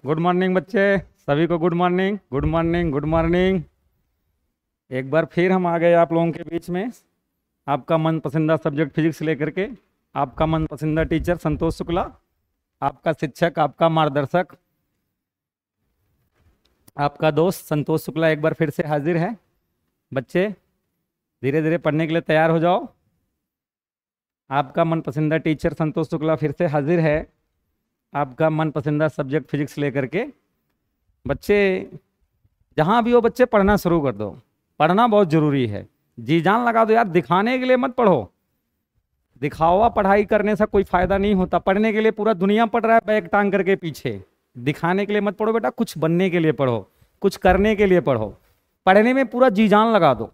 Good morning बच्चे, सभी को good morning good morning good morning. एक बार फिर हम आ गए आप लोगों के बीच में, आपका मन पसंदीदा सब्जेक्ट फिजिक्स लेकर के। आपका मन पसंदीदा टीचर संतोष शुक्ला, आपका शिक्षक, आपका मार्गदर्शक, आपका दोस्त संतोष शुक्ला एक बार फिर से हाजिर है। बच्चे धीरे धीरे पढ़ने के लिए तैयार हो जाओ। आपका मन पसंदीदा टीचर संतोष शुक्ला फिर से हाजिर है, आपका मन पसंदीदा सब्जेक्ट फिजिक्स लेकर के। बच्चे जहाँ भी हो बच्चे पढ़ना शुरू कर दो, पढ़ना बहुत ज़रूरी है। जी जान लगा दो यार, दिखाने के लिए मत पढ़ो। दिखावा पढ़ाई करने से कोई फायदा नहीं होता। पढ़ने के लिए पूरा दुनिया पढ़ रहा है बैग टांग करके पीछे। दिखाने के लिए मत पढ़ो बेटा, कुछ बनने के लिए पढ़ो, कुछ करने के लिए पढ़ो। पढ़ने में पूरा जी जान लगा दो,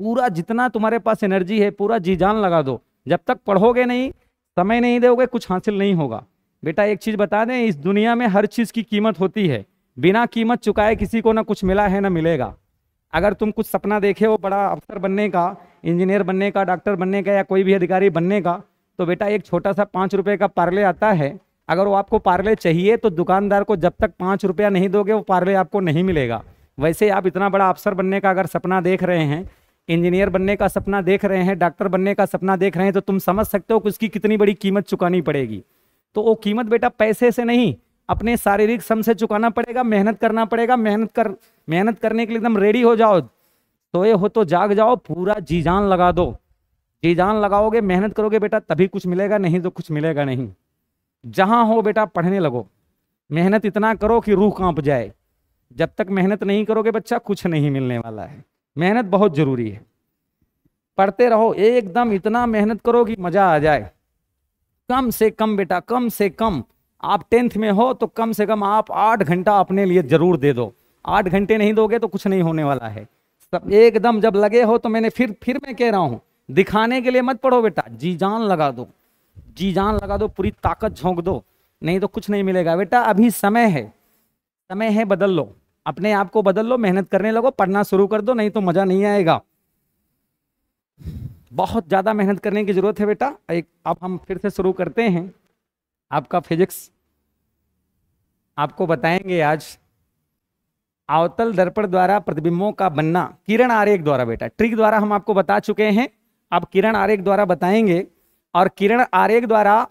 पूरा जितना तुम्हारे पास एनर्जी है पूरा जी जान लगा दो। जब तक पढ़ोगे नहीं, समय नहीं दोगे, कुछ हासिल नहीं होगा। बेटा एक चीज़ बता दें, इस दुनिया में हर चीज़ की कीमत होती है। बिना कीमत चुकाए किसी को ना कुछ मिला है ना मिलेगा। अगर तुम कुछ सपना देखे हो बड़ा अफसर बनने का, इंजीनियर बनने का, डॉक्टर बनने का या कोई भी अधिकारी बनने का, तो बेटा एक छोटा सा 5 रुपये का पार्ले आता है। अगर वो आपको पार्ले चाहिए तो दुकानदार को जब तक 5 रुपया नहीं दोगे वो पार्ले आपको नहीं मिलेगा। वैसे आप इतना बड़ा अफसर बनने का अगर सपना देख रहे हैं, इंजीनियर बनने का सपना देख रहे हैं, डॉक्टर बनने का सपना देख रहे हैं, तो तुम समझ सकते हो कि उसकी कितनी बड़ी कीमत चुकानी पड़ेगी। तो वो कीमत बेटा पैसे से नहीं, अपने शारीरिक श्रम से चुकाना पड़ेगा, मेहनत करना पड़ेगा। मेहनत करने के लिए एकदम रेडी हो जाओ। सोए हो तो जाग जाओ, पूरा जी जान लगा दो। जी जान लगाओगे, मेहनत करोगे बेटा तभी कुछ मिलेगा, नहीं तो कुछ मिलेगा नहीं। जहां हो बेटा पढ़ने लगो, मेहनत इतना करो कि रूह कांप जाए। जब तक मेहनत नहीं करोगे बच्चा कुछ नहीं मिलने वाला है। मेहनत बहुत जरूरी है। पढ़ते रहो, एकदम इतना मेहनत करो कि मजा आ जाए। कम से कम बेटा, कम से कम आप 10th में हो तो कम से कम आप 8 घंटा अपने लिए जरूर दे दो। 8 घंटे नहीं दोगे तो कुछ नहीं होने वाला है। सब एकदम जब लगे हो तो मैंने फिर मैं कह रहा हूं, दिखाने के लिए मत पढ़ो बेटा, जी जान लगा दो। जी जान लगा दो, पूरी ताकत झोंक दो, नहीं तो कुछ नहीं मिलेगा। बेटा अभी समय है, समय है, बदल लो, अपने आप को बदल लो, मेहनत करने लगो, पढ़ना शुरू कर दो, नहीं तो मजा नहीं आएगा। बहुत ज्यादा मेहनत करने की जरूरत है बेटा। अब हम फिर से शुरू करते हैं आपका फिजिक्स। आपको बताएंगे आज अवतल दर्पण द्वारा प्रतिबिंबों का बनना किरण आरेख द्वारा। बेटा ट्रिक द्वारा हम आपको बता चुके हैं, अब किरण आरेख द्वारा बताएंगे। और किरण आरेख द्वारा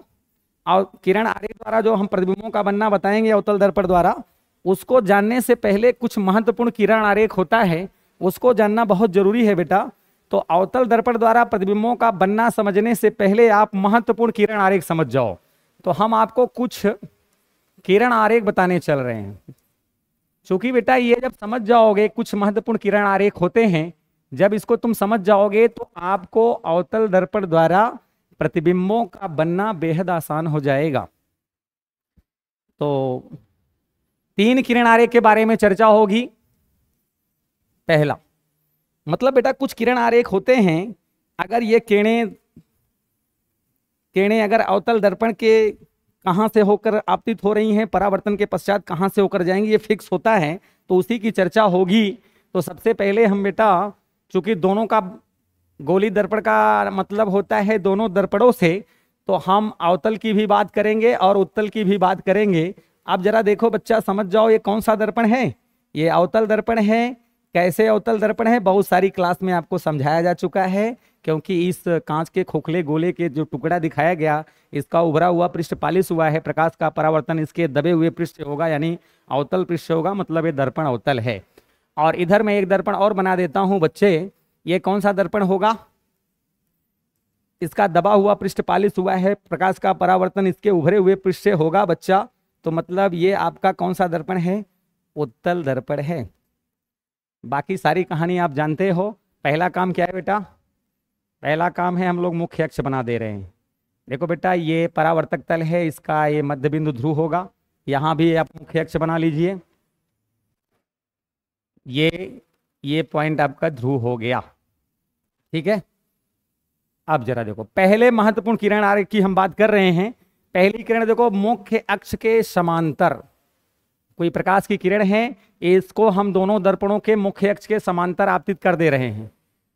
जो हम प्रतिबिंबों का बनना बताएंगे अवतल दर्पण द्वारा, उसको जानने से पहले कुछ महत्वपूर्ण किरण आरेख होता है, उसको जानना बहुत जरूरी है बेटा। तो अवतल दर्पण द्वारा प्रतिबिंबों का बनना समझने से पहले आप महत्वपूर्ण किरण आरेख समझ जाओ। तो हम आपको कुछ किरण आरेख बताने चल रहे हैं। क्योंकि बेटा ये जब समझ जाओगे, कुछ महत्वपूर्ण किरण आरेख होते हैं, जब इसको तुम समझ जाओगे तो आपको अवतल दर्पण द्वारा प्रतिबिंबों का बनना बेहद आसान हो जाएगा। तो 3 किरण आरेख के बारे में चर्चा होगी। पहला मतलब बेटा कुछ किरण आरेख होते हैं, अगर ये किरणें अगर अवतल दर्पण के कहाँ से होकर आपतित हो रही हैं, परावर्तन के पश्चात कहाँ से होकर जाएंगी, ये फिक्स होता है, तो उसी की चर्चा होगी। तो सबसे पहले हम बेटा, चूंकि दोनों का गोली दर्पण का मतलब होता है दोनों दर्पणों से, तो हम अवतल की भी बात करेंगे और उत्तल की भी बात करेंगे। आप जरा देखो बच्चा, समझ जाओ ये कौन सा दर्पण है। ये अवतल दर्पण है। कैसे अवतल दर्पण है बहुत सारी क्लास में आपको समझाया जा चुका है, क्योंकि इस कांच के खोखले गोले के जो टुकड़ा दिखाया गया, इसका उभरा हुआ पृष्ठ पालिश हुआ है, प्रकाश का परावर्तन इसके दबे हुए पृष्ठ होगा, यानी अवतल पृष्ठ होगा, मतलब ये दर्पण अवतल है। और इधर मैं एक दर्पण और बना देता हूं बच्चे, ये कौन सा दर्पण होगा, इसका दबा हुआ पृष्ठ पालिश हुआ है, प्रकाश का परावर्तन इसके उभरे हुए पृष्ठ से होगा बच्चा। तो मतलब ये आपका कौन सा दर्पण है, उत्तल दर्पण है। बाकी सारी कहानी आप जानते हो। पहला काम क्या है बेटा, पहला काम है हम लोग मुख्य अक्ष बना दे रहे हैं। देखो बेटा ये परावर्तक तल है, इसका ये मध्य बिंदु ध्रुव होगा, यहां भी आप मुख्य अक्ष बना लीजिए। ये पॉइंट आपका ध्रुव हो गया, ठीक है। अब जरा देखो, पहले महत्वपूर्ण किरण आरेख की हम बात कर रहे हैं। पहली किरण देखो, मुख्य अक्ष के समांतर कोई प्रकाश की किरण है, इसको हम दोनों दर्पणों के मुख्य अक्ष के समांतर आपतित कर दे रहे हैं।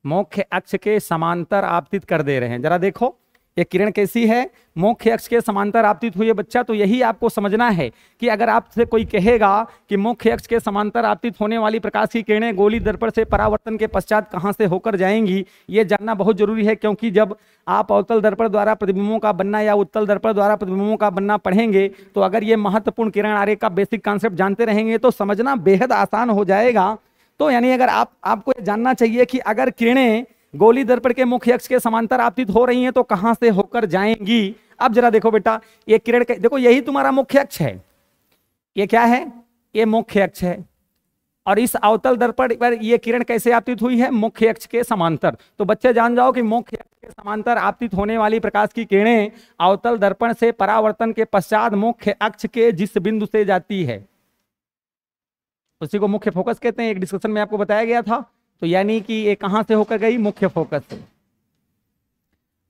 मुख्य अक्ष के समांतर आपतित कर दे रहे हैं। जरा देखो, ये किरण कैसी है? मुख्य अक्ष के समांतर आपतित हुई है बच्चा। तो यही आपको समझना है कि अगर आपसे कोई कहेगा कि मुख्य अक्ष के समांतर आपतित होने वाली प्रकाश की किरणें गोली दर्पण से परावर्तन के पश्चात कहां से होकर जाएंगी, ये जानना बहुत जरूरी है। क्योंकि जब आप अवतल दर्पण द्वारा प्रतिबिंबों का बनना या उत्तल दर्पण द्वारा प्रतिबिंबों का बनना पढ़ेंगे, तो अगर ये महत्वपूर्ण किरण आरेख का बेसिक कॉन्सेप्ट जानते रहेंगे तो समझना बेहद आसान हो जाएगा। तो यानी अगर आपको ये जानना चाहिए कि अगर किरणें गोली दर्पण के मुख्य अक्ष के समांतर आपतित हो रही हैं तो कहां से होकर जाएंगी। अब जरा देखो बेटा, ये किरण देखो, यही तुम्हारा मुख्य अक्ष है। ये क्या है? ये मुख्य अक्ष है। और इस अवतल दर्पण पर ये किरण कैसे आपतित हुई है? मुख्य अक्ष के समांतर। तो बच्चे जान जाओ कि मुख्य अक्ष के समांतर आपतित होने वाली प्रकाश की किरणें अवतल दर्पण से परावर्तन के पश्चात मुख्य अक्ष के जिस बिंदु से जाती है उसी को मुख्य फोकस कहते हैं। एक डिस्कशन में आपको बताया गया था। तो यानी कि ये कहां से होकर गई? मुख्य फोकस से।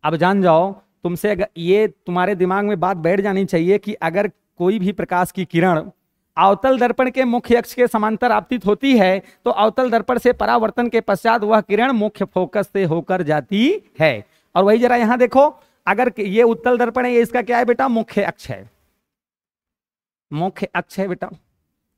अब जान जाओ, तुमसे ये तुम्हारे दिमाग में बात बैठ जानी चाहिए कि अगर कोई भी प्रकाश की किरण अवतल दर्पण के मुख्य अक्ष के समांतर आपतित होती है तो अवतल दर्पण से परावर्तन के पश्चात वह किरण मुख्य फोकस से होकर जाती है। और वही जरा यहां देखो, अगर ये उत्तल दर्पण है, ये इसका क्या है बेटा? मुख्य अक्ष है। मुख्य अक्ष है बेटा।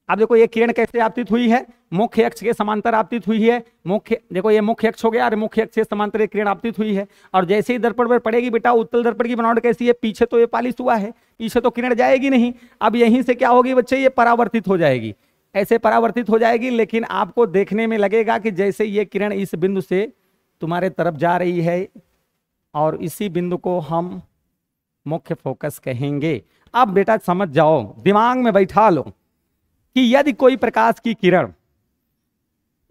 अब देखो ये किरण कैसे आपतित हुई है? मुख्य अक्ष के समांतर आपतित हुई है। मुख्य देखो, ये मुख्य अक्ष हो गया और मुख्य अक्ष के समांतर एक किरण आपतित हुई है। और जैसे ही दर्पण पर पड़ेगी बेटा, उत्तल दर्पण की बनावट कैसी है? पीछे तो ये पालिश हुआ है, पीछे तो किरण जाएगी नहीं। अब यहीं से क्या होगी बच्चे? ये परावर्तित हो जाएगी, ऐसे परावर्तित हो जाएगी। लेकिन आपको देखने में लगेगा कि जैसे ये किरण इस बिंदु से तुम्हारे तरफ जा रही है और इसी बिंदु को हम मुख्य फोकस कहेंगे। अब बेटा समझ जाओ, दिमाग में बैठा लो कि यदि कोई प्रकाश की किरण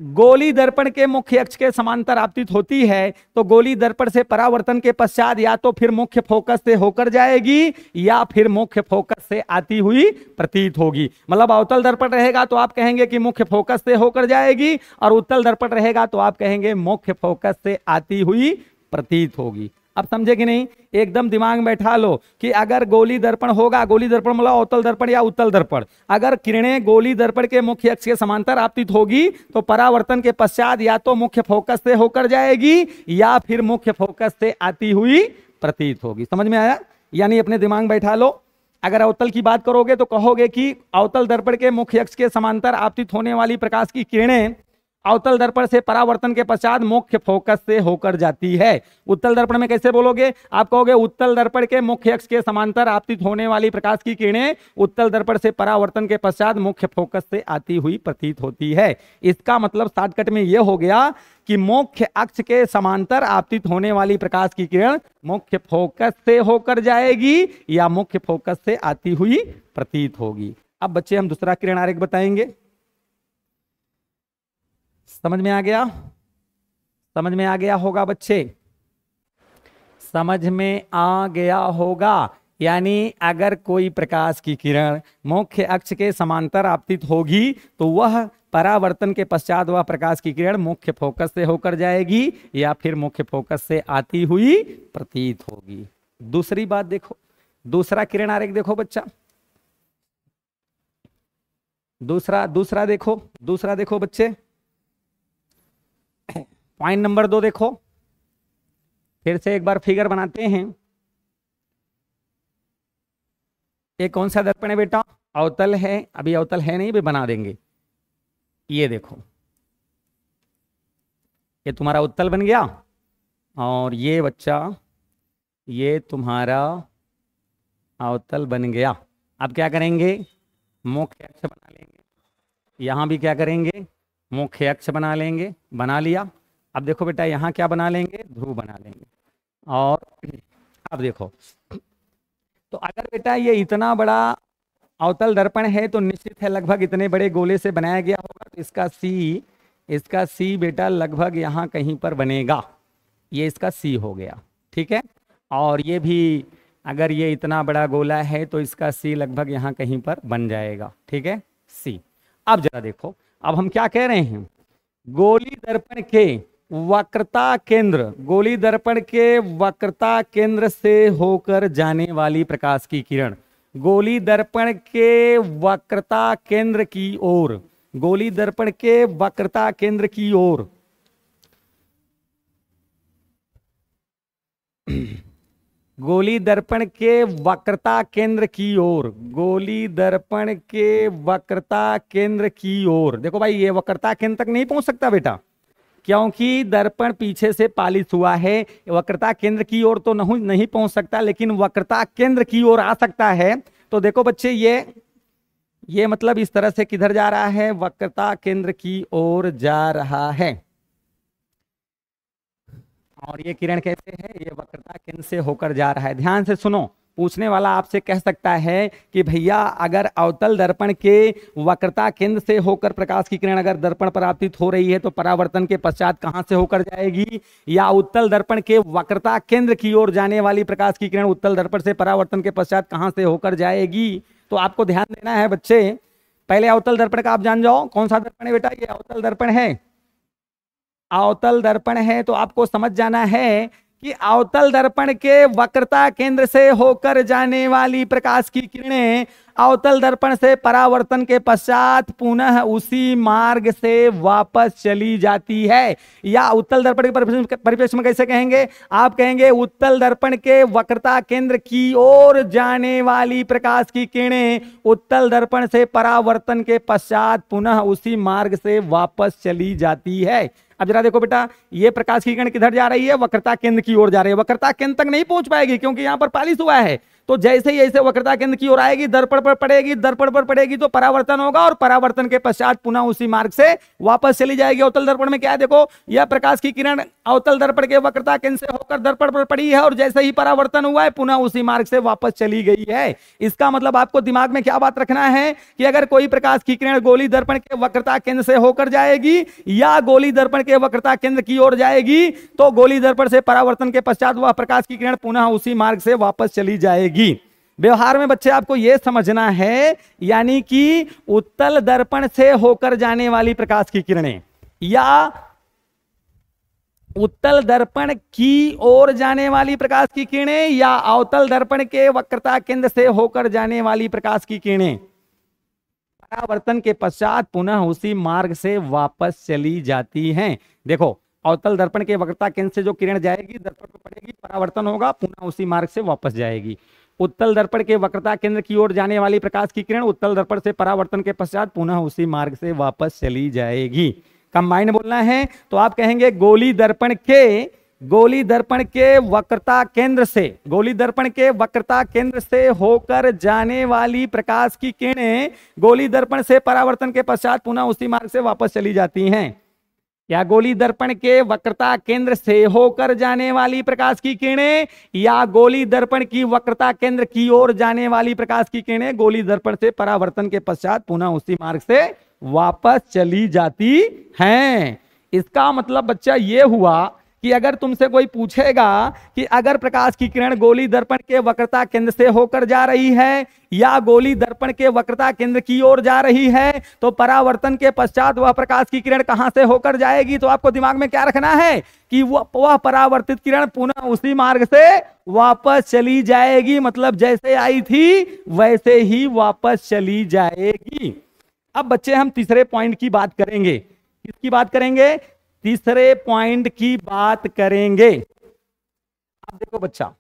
गोली दर्पण के मुख्य अक्ष के समांतर आपतित होती है तो गोली दर्पण से परावर्तन के पश्चात या तो फिर मुख्य फोकस से होकर जाएगी या फिर मुख्य फोकस से आती हुई प्रतीत होगी। मतलब अवतल दर्पण रहेगा तो आप कहेंगे कि मुख्य फोकस से होकर जाएगी, और उत्तल दर्पण रहेगा तो आप कहेंगे मुख्य फोकस से आती हुई प्रतीत होगी। अब समझे कि नहीं? एकदम दिमाग में बैठा लो कि अगर गोली दर्पण होगा, गोली दर्पण मतलब अवतल दर्पण या उत्तल दर्पण, अगर किरणें गोली दर्पण के मुख्य अक्ष के समांतर आपतित होगी तो परावर्तन के पश्चात या तो मुख्य फोकस से होकर जाएगी या फिर मुख्य फोकस से आती हुई प्रतीत होगी। समझ में आया? यानी अपने दिमाग में बैठा लो, अगर अवतल की बात करोगे तो कहोगे कि अवतल दर्पण के मुख्य अक्ष के समांतर आपतित होने वाली प्रकाश की किरणें अवतल दर्पण से परावर्तन के पश्चात मुख्य फोकस से होकर जाती है। उत्तल दर्पण में कैसे बोलोगे? आप कहोगे उत्तल दर्पण के मुख्य अक्ष के समांतर आपतित होने वाली प्रकाश की किरणें उत्तल दर्पण से परावर्तन के पश्चात मुख्य फोकस से आती हुई प्रतीत होती है। इसका मतलब शॉर्टकट में यह हो गया कि मुख्य अक्ष के समांतर आपतित होने वाली प्रकाश की किरण मुख्य फोकस से होकर जाएगी या मुख्य फोकस से आती हुई प्रतीत होगी। अब बच्चे हम दूसरा किरण आरेख बताएंगे। समझ में आ गया? समझ में आ गया होगा बच्चे? समझ में आ गया होगा। यानी अगर कोई प्रकाश की किरण मुख्य अक्ष के समांतर आपतित होगी तो वह परावर्तन के पश्चात वह प्रकाश की किरण मुख्य फोकस से होकर जाएगी या फिर मुख्य फोकस से आती हुई प्रतीत होगी। दूसरी बात देखो, दूसरा किरण आरेख देखो बच्चा, दूसरा देखो बच्चे, पॉइंट नंबर 2 देखो। फिर से एक बार फिगर बनाते हैं। ये कौन सा दर्पण है बेटा? अवतल है। अभी अवतल है नहीं, भी बना देंगे। ये देखो, ये तुम्हारा उत्तल बन गया और ये बच्चा ये तुम्हारा अवतल बन गया। अब क्या करेंगे? मुख्य अक्ष बना लेंगे। यहां भी क्या करेंगे? मुख्य अक्ष बना लेंगे। बना लिया। अब देखो बेटा, यहाँ क्या बना लेंगे? ध्रुव बना लेंगे। और अब देखो, तो अगर बेटा ये इतना बड़ा अवतल दर्पण है तो निश्चित है लगभग इतने बड़े गोले से बनाया गया होगा। तो इसका सी बेटा लगभग यहाँ कहीं पर बनेगा। ये इसका सी हो गया, ठीक है। और ये भी अगर ये इतना बड़ा गोला है तो इसका सी लगभग यहाँ कहीं पर बन जाएगा, ठीक है, सी। अब जरा देखो, अब हम क्या कह रहे हैं? गोली दर्पण के वक्रता केंद्र, गोली दर्पण के वक्रता केंद्र से होकर जाने वाली प्रकाश की किरण गोली दर्पण के वक्रता केंद्र की ओर, गोली दर्पण के वक्रता केंद्र की ओर गोली दर्पण के वक्रता केंद्र की ओर, गोली दर्पण के वक्रता केंद्र की ओर। देखो भाई ये वक्रता केंद्र तक नहीं पहुंच सकता बेटा, क्योंकि दर्पण पीछे से पालित हुआ है। वक्रता केंद्र की ओर तो नहीं पहुंच सकता, लेकिन वक्रता केंद्र की ओर आ सकता है। तो देखो बच्चे ये मतलब इस तरह से किधर जा रहा है, वक्रता केंद्र की ओर जा रहा है। और ये किरण कैसे है, ये वक्रता केंद्र से होकर जा रहा है। ध्यान से सुनो, पूछने वाला आपसे कह सकता है कि भैया अगर अवतल दर्पण के वक्रता केंद्र से होकर प्रकाश की किरण अगर दर्पण पर आपतित हो रही है तो परावर्तन के पश्चात कहां से होकर जाएगी, या उत्तल दर्पण के वक्रता केंद्र की ओर जाने वाली प्रकाश की किरण उत्तल दर्पण से परावर्तन के पश्चात कहां से होकर जाएगी। तो आपको ध्यान देना है बच्चे, पहले अवतल दर्पण का आप जान जाओ। कौन सा दर्पण है बेटा, ये अवतल दर्पण है। अवतल दर्पण है तो आपको समझ जाना है कि अवतल दर्पण के वक्रता केंद्र से होकर जाने वाली प्रकाश की किरणें अवतल दर्पण से परावर्तन के पश्चात पुनः उसी मार्ग से वापस चली जाती है। या उत्तल दर्पण के परिप्रेक्ष्य में कैसे कहेंगे, आप कहेंगे उत्तल दर्पण के वक्रता केंद्र की ओर जाने वाली प्रकाश की किरणें उत्तल दर्पण से परावर्तन के पश्चात पुनः उसी मार्ग से वापस चली जाती है। अब जरा देखो बेटा, ये प्रकाश की किरण किधर जा रही है, वक्रता केंद्र की ओर जा रही है। वक्रता केंद्र तक नहीं पहुंच पाएगी क्योंकि यहां पर पालिश हुआ है। तो जैसे ही ऐसे वक्रता केंद्र की ओर आएगी, दर्पण पर पड़ेगी, दर्पण पर पड़ेगी तो परावर्तन होगा, और परावर्तन के पश्चात पुनः उसी मार्ग से वापस चली जाएगी। अवतल दर्पण में क्या है, देखो यह प्रकाश की किरण अवतल दर्पण के वक्रता केंद्र से होकर दर्पण पर पड़ी है, और जैसे ही परावर्तन हुआ है पुनः उसी मार्ग से वापस चली गई है। इसका मतलब आपको दिमाग में क्या बात रखना है कि अगर कोई प्रकाश की किरण गोली दर्पण के वक्रता केंद्र से होकर जाएगी या गोली दर्पण के वक्रता केंद्र की ओर जाएगी, तो गोली दर्पण से परावर्तन के पश्चात वह प्रकाश की किरण पुनः उसी मार्ग से वापस चली जाएगी। व्यवहार में बच्चे आपको यह समझना है, यानी कि उत्तल दर्पण से होकर जाने वाली प्रकाश की किरणें या उत्तल दर्पण की ओर जाने वाली प्रकाश की किरणें या अवतल दर्पण के वक्रता केंद्र से होकर जाने वाली प्रकाश की किरणें परावर्तन के पश्चात पुनः उसी मार्ग से वापस चली जाती हैं। देखो अवतल दर्पण के वक्रता केंद्र से जो किरण जाएगी दर्पण पर पड़ेगी, परावर्तन होगा, पुनः उसी मार्ग से वापस जाएगी। उत्तल दर्पण के वक्रता केंद्र की ओर जाने वाली प्रकाश की किरण उत्तल दर्पण से परावर्तन के पश्चात पुनः उसी मार्ग से वापस चली जाएगी। कंबाइन बोलना है तो आप कहेंगे गोली दर्पण के वक्रता केंद्र से, गोली दर्पण के वक्रता केंद्र से होकर जाने वाली प्रकाश की किरणें गोली दर्पण से परावर्तन के पश्चात पुनः उसी मार्ग से वापस चली जाती हैं। या गोली दर्पण के वक्रता केंद्र से होकर जाने वाली प्रकाश की किरणें या गोली दर्पण की वक्रता केंद्र की ओर जाने वाली प्रकाश की किरणें गोली दर्पण से परावर्तन के पश्चात पुनः उसी मार्ग से वापस चली जाती हैं। इसका मतलब बच्चा ये हुआ कि अगर तुमसे कोई पूछेगा कि अगर प्रकाश की किरण गोली दर्पण के वक्रता केंद्र से होकर जा रही है या गोली दर्पण के वक्रता केंद्र की ओर जा रही है तो परावर्तन के पश्चात वह प्रकाश की किरण कहां से होकर जाएगी, तो आपको दिमाग में क्या रखना है कि वह परावर्तित किरण पुनः उसी मार्ग से वापस चली जाएगी। मतलब जैसे आई थी वैसे ही वापस चली जाएगी। अब बच्चे हम तीसरे पॉइंट की बात करेंगे। किसकी बात करेंगे, तीसरे पॉइंट की बात करेंगे। अब देखो बच्चा,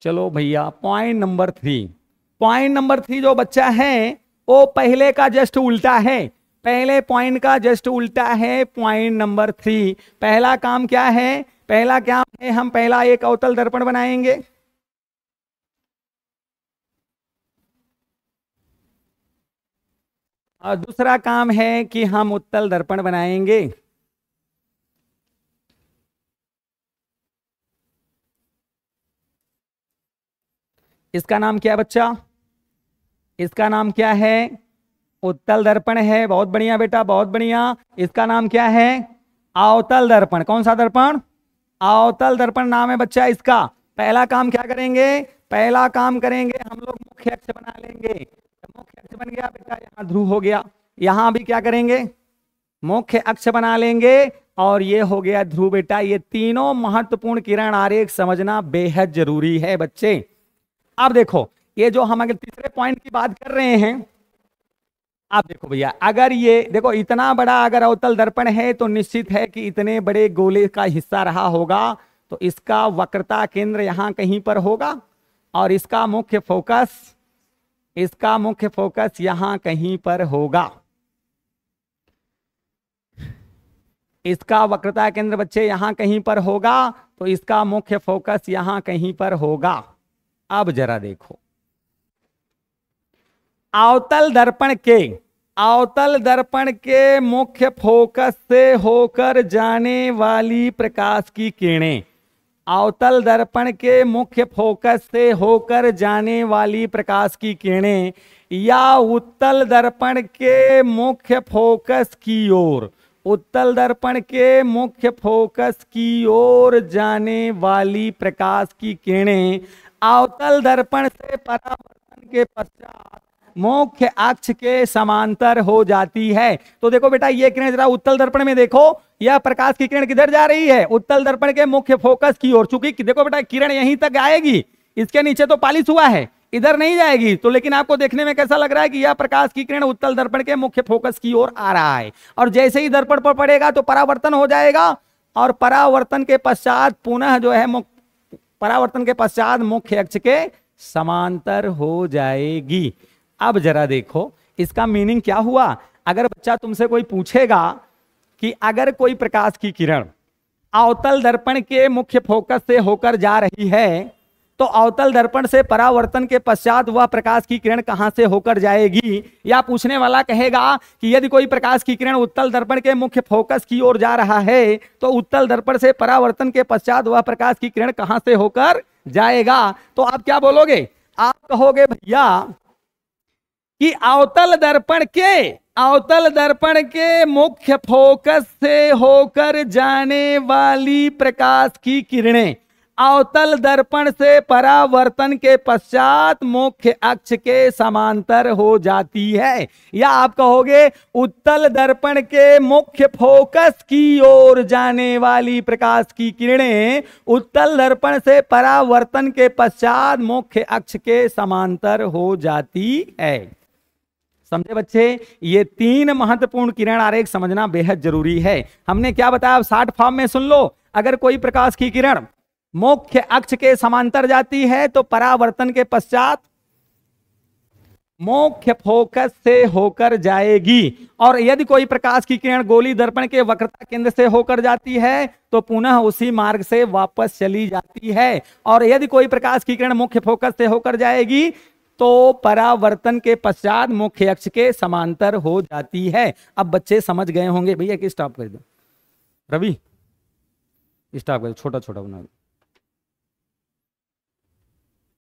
चलो भैया पॉइंट नंबर 3। पॉइंट नंबर 3 जो बच्चा है वो पहले का जस्ट उल्टा है, पहले पॉइंट का जस्ट उल्टा है। पॉइंट नंबर 3 पहला काम क्या है, पहला क्या है, हम पहला एक अवतल दर्पण बनाएंगे। और दूसरा काम है कि हम उत्तल दर्पण बनाएंगे। इसका नाम क्या है बच्चा, इसका नाम क्या है, उत्तल दर्पण है। बहुत बढ़िया बेटा, बहुत बढ़िया। इसका नाम क्या है, अवतल दर्पण। कौन सा दर्पण, अवतल दर्पण नाम है बच्चा इसका। पहला काम क्या करेंगे, पहला काम करेंगे हम लोग मुख्य अक्ष बना लेंगे। मुख्य अक्ष बन गया बेटा, यहाँ ध्रुव हो गया, यहां भी क्या करेंगे, मुख्य अक्ष बना लेंगे और ये हो गया ध्रुव बेटा। ये तीनों महत्वपूर्ण किरण आरेख समझना बेहद जरूरी है बच्चे। अब देखो ये जो हम अगर तीसरे पॉइंट की बात कर रहे हैं, आप देखो भैया, अगर ये देखो इतना बड़ा अगर अवतल दर्पण है तो निश्चित है कि इतने बड़े गोले का हिस्सा रहा होगा, तो इसका वक्रता केंद्र यहां कहीं पर होगा और इसका मुख्य फोकस यहां कहीं पर होगा। इसका वक्रता केंद्र बच्चे यहां कहीं पर होगा, तो इसका मुख्य फोकस यहां कहीं पर होगा। अब जरा देखो, अवतल दर्पण के मुख्य फोकस से होकर जाने वाली प्रकाश की किरणें, अवतल दर्पण के मुख्य फोकस से होकर जाने वाली प्रकाश की किरणें या उत्तल दर्पण के मुख्य फोकस की ओर, उत्तल दर्पण के मुख्य फोकस की ओर जाने वाली प्रकाश की किरणें अवतल दर्पण से परावर्तन के पश्चात मुख्य अक्ष के समांतर हो जाती है। तो देखो बेटा, ये किरण जरा उत्तल दर्पण में देखो, यह प्रकाश की किरण किधर जा रही है? उत्तल दर्पण के मुख्य फोकस की ओर। चूंकि देखो बेटा, किरण यहीं तक आएगी, इसके नीचे तो पालिश हुआ है, इधर नहीं जाएगी। तो लेकिन आपको देखने में कैसा लग रहा है कि यह प्रकाश की किरण उत्तल दर्पण के मुख्य फोकस की ओर आ रहा है, और जैसे ही दर्पण पर पड़ेगा तो परावर्तन हो जाएगा, और परावर्तन के पश्चात पुनः जो है परावर्तन के पश्चात मुख्य अक्ष के समांतर हो जाएगी। अब जरा देखो इसका मीनिंग क्या हुआ। अगर बच्चा तुमसे कोई पूछेगा कि अगर कोई प्रकाश की किरण अवतल दर्पण के मुख्य फोकस से होकर जा रही है, तो अवतल दर्पण से परावर्तन के पश्चात वह प्रकाश की किरण कहां से होकर जाएगी, या पूछने वाला कहेगा कि यदि कोई प्रकाश की किरण उत्तल दर्पण के मुख्य फोकस की ओर जा रहा है, तो उत्तल दर्पण से परावर्तन के पश्चात वह प्रकाश की किरण कहां से होकर जाएगा, तो आप क्या बोलोगे? आप कहोगे भैया कि अवतल दर्पण के मुख्य फोकस से होकर जाने वाली प्रकाश की किरणें अवतल दर्पण से परावर्तन के पश्चात मुख्य अक्ष के समांतर हो जाती है। या आप कहोगे उत्तल दर्पण के मुख्य फोकस की ओर जाने वाली प्रकाश की किरणें उत्तल दर्पण से परावर्तन के पश्चात मुख्य अक्ष के समांतर हो जाती है। समझे बच्चे? ये तीन महत्वपूर्ण किरण आरेख समझना बेहद जरूरी है। हमने क्या बताया, शॉर्ट फॉर्म में सुन लो। अगर कोई प्रकाश की किरण मुख्य अक्ष के समांतर जाती है तो परावर्तन के पश्चात मुख्य फोकस से होकर जाएगी, और यदि कोई प्रकाश की किरण गोली दर्पण के वक्रता केंद्र से होकर जाती है तो पुनः उसी मार्ग से वापस चली जाती है। और यदि कोई प्रकाश की किरण मुख्य फोकस से होकर जाएगी तो परावर्तन के पश्चात मुख्य अक्ष के समांतर हो जाती है। अब बच्चे समझ गए होंगे। भैया कि स्टॉप कर दो, रवि स्टॉप कर, छोटा छोटा बना दो।